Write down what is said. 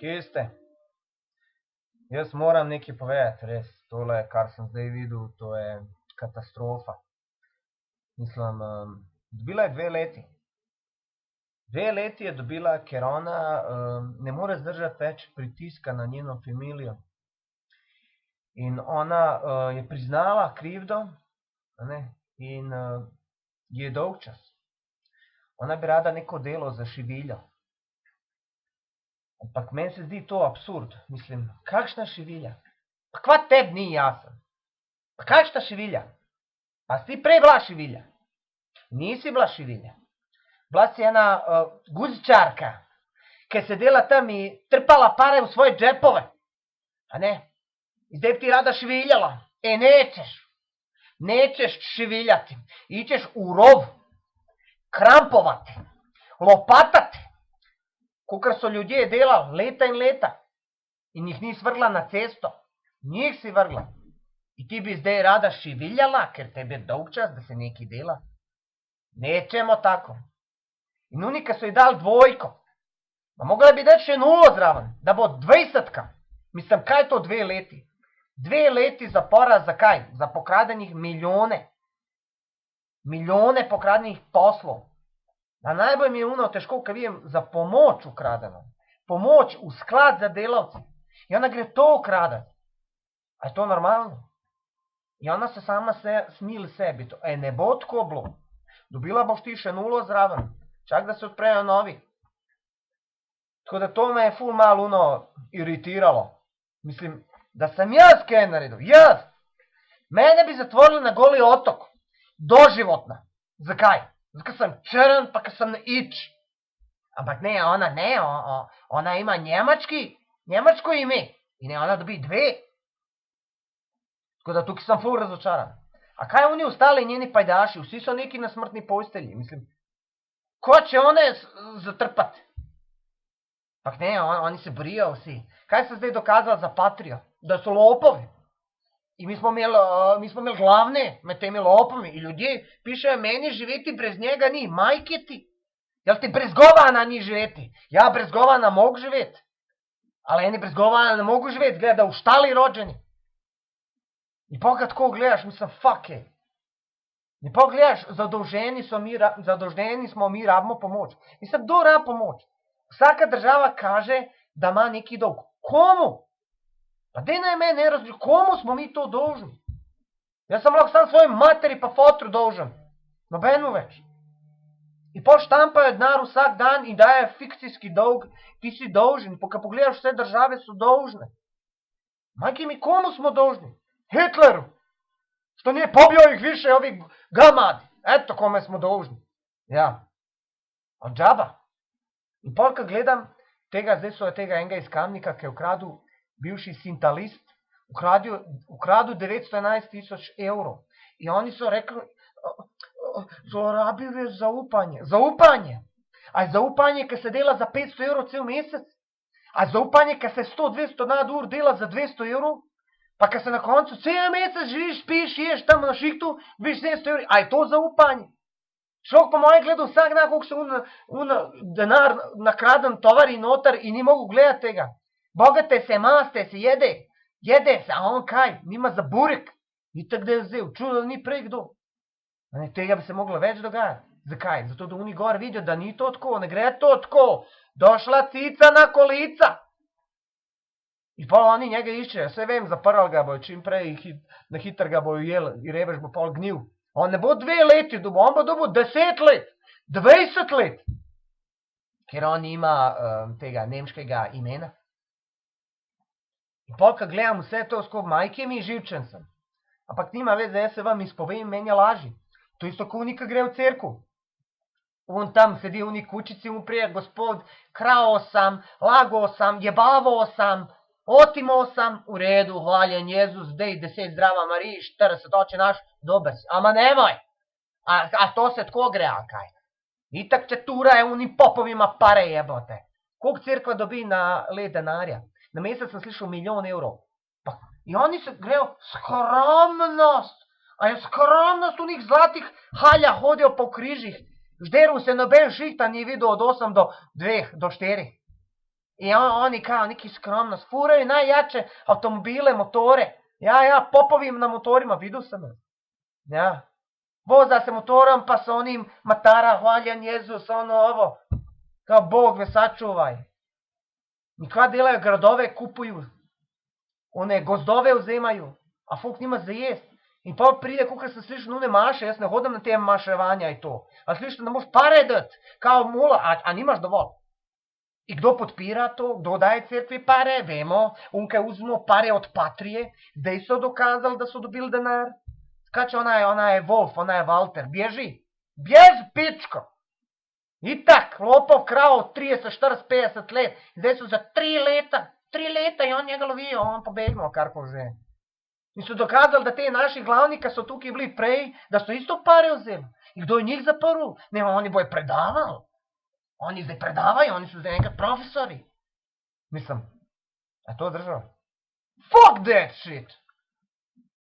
Kje ste? Jaz moram nekaj povedati, res. Tole, kar sem zdaj videl, to je katastrofa. Mislim, dobila je 2 leti. 2 leti je dobila, ker ona ne more zdržati več pritiska na njeno familijo. In ona je priznala krivdo, in je dolgčas. Ona bi rada neko delo za šiviljo. Ampak meni se zdi to absurd. Mislim, kakšna šivilja? Pa kva tebi ni jasen? Pa kakšna šivilja? Pa si prej bila šivilja? Nisi bila šivilja. Bila si ena guzičarka, ki se dela tam in trpala pare v svoje džepove. A ne? In zdaj bi ti rada šiviljala. Nećeš. Nećeš šiviljati. Ićeš u rov. Krampovati. Lopatati. Kakor so ljudje delali leta in leta. In jih ni vrgla na cesto. Njih si vrgla. In ti bi zdaj rada šiviljala, ker tebi je dolgčas, da se nekaj dela. Nećemo tako. In oni, ki so ji dali 2, pa mogla bi dati še 0 zraven, da bo 20. Mislim, kaj je to 2 leti? 2 leti zapora za kaj? Za pokradenih milijone. Milijone pokradenih poslov. A najbolj mi je težko, ko vidim za pomoč ukradeno. Pomoč v sklad za delavce. In ona gre to ukradati. A je to normalno? In ona se sama smili sebi. Ne bo tako bilo. Dobila boš ti še 0 zraven. Čak da se odprejo novi. Tako da to me je ful malo iritiralo. Mislim, da sem jaz kaj naredil. Jaz! Mene bi zatvorili na Goli otok. Doživotno. Zakaj? Zato sem črn, pa ker sem ič. Ampak ne, ona ne. Ona ima njemačko ime. In ona dobi 2. Tako da tukaj sem ful razočaran. A kaj oni ostali njeni pajdaši? Vsi so neki na smrtni postelji. Mislim, ko će one zatrpati? Pak ne, oni se borijo vsi. Kaj se zdaj dokazali za Patrijo? Da so lopovi. In mi smo imeli glavne med temi lopovi. In ljudje pišejo, meni živeti brez njega ni. Majke ti. Jel ti brez govana ni živeti? Ja, brez govana mogu živeti. Ali eni brez govana ne mogu živeti. Gleda, v štali rođeni. In pa kad tako gledaš, mislim, fuck it. In pa gledaš, zadolženi smo mi, rabimo pomoč. Mislim, kdo rab pomoč? Vsaka država kaže, da ima neki dolg. Komu? Pa dej naj me ne različi, komu smo mi to dolžni? Jaz sem lahko sam svoji materi pa fotru dolžen. Nobenu več. In pa štampajo denar vsak dan in daje fikcijski dolg, ti si dolžen. Pa kad pogledaš, vse države so dolžne. Majke mi, komu smo dolžni? Hitleru. Što nije pobio ih više ovih gamadi. Eto kome smo dolžni. Ja. Od džaba. In pol, kad gledam, zdaj so tega enega iz Kamnika, ki je ukradil bivši sintalist, ukradil 911.000 evrov. In oni so rekli, zlorabil je zaupanje. Zaupanje? A je zaupanje, ki se dela za 500 evrov cel mesec? A je zaupanje, ki se 100-200 nadur dela za 200 evrov? Pa kad se na koncu cel mesec živiš, spiš, ješ tam na šihtu, biš 700 evrov. A je to zaupanje? Človek po mojem gledal vsak dan, koliko se denar nakraden tovari noter in ni mogu gledati tega. Bogate se, maste se, jede se, a on kaj? Nima za burek. Ni tak da je vzel, čudo ni prej kdo. Tega bi se moglo več dogajati. Zakaj? Zato da oni gor vidijo, da ni to tako, ne gre to tako. Došla cica na kolica. In pa oni njega iščejo, vse vem, zaprl ga bojo, čim prej na hitr ga bojo jel, in rebež bo pol gnil. On ne bo 2 leti dobil, on bo dobil 10 let, 20 let. Ker on ima tega nemškega imena. In pol, kad gledam vse to skozi, majke mi živčen sem. Ampak nima veze, jaz se vam izpovem, meni je laži. To isto, ko unika gre v cerku. On tam sedi v uni kučici, mu prije, gospod, krao sam, lago sam, jebavo sam, otimo sam, u redu, hvaljen Jezus, dej 10 zdrava Mariji, 40 oče naš, dober si. Ama nemoj! A to se tko gre, a kaj? Itak četura je unim popovima pare jebote. Koliko crkva dobi na let denarja? Na mesec sem slišal 1 milijon evrov. In oni se grejo, skromnost! A je skromnost v njih zlatih halja hodijo po križih? Žderu se noben šihta ni videl od 8 do 2, do 4. I oni kao neki skromno furaju najjače automobile, motore. Ja popovim na motorima, vidio sam. Ja. Voza se motorom pa sa onim matara, hvaljan Jezus, ovo. Kao Bog me sačuvaj. I kva delaju gradove, kupuju. One gozdove uzemaju. A folk nima za jest. In pa pride, kukaj sam slišal one maše, jaz ne hodam na te maševanja i to. A slišal da moš pare dat, kao mula, a nimaš dovolj. I kdo podpira to, kdo daje crkvi pare, vemo, unke uzmu pare od Patrije, zdaj so dokazali, da so dobili denar. Skače ona je Wolf, ona je Walter, bježi, pičko. I tak, lopov krao 30, 40, 50 let, zdaj su za 3 leta i on njega lovio, on pobegnuo, karko že. In su dokazali, da te naši glavnika so tukaj bili prej, da su isto pare uzeli. I kdo je njih zaprl? Ne, oni boje predavali. Oni zdaj predavaju, oni su zdaj nekad profesori. Mislim, a to država? Fuck that shit!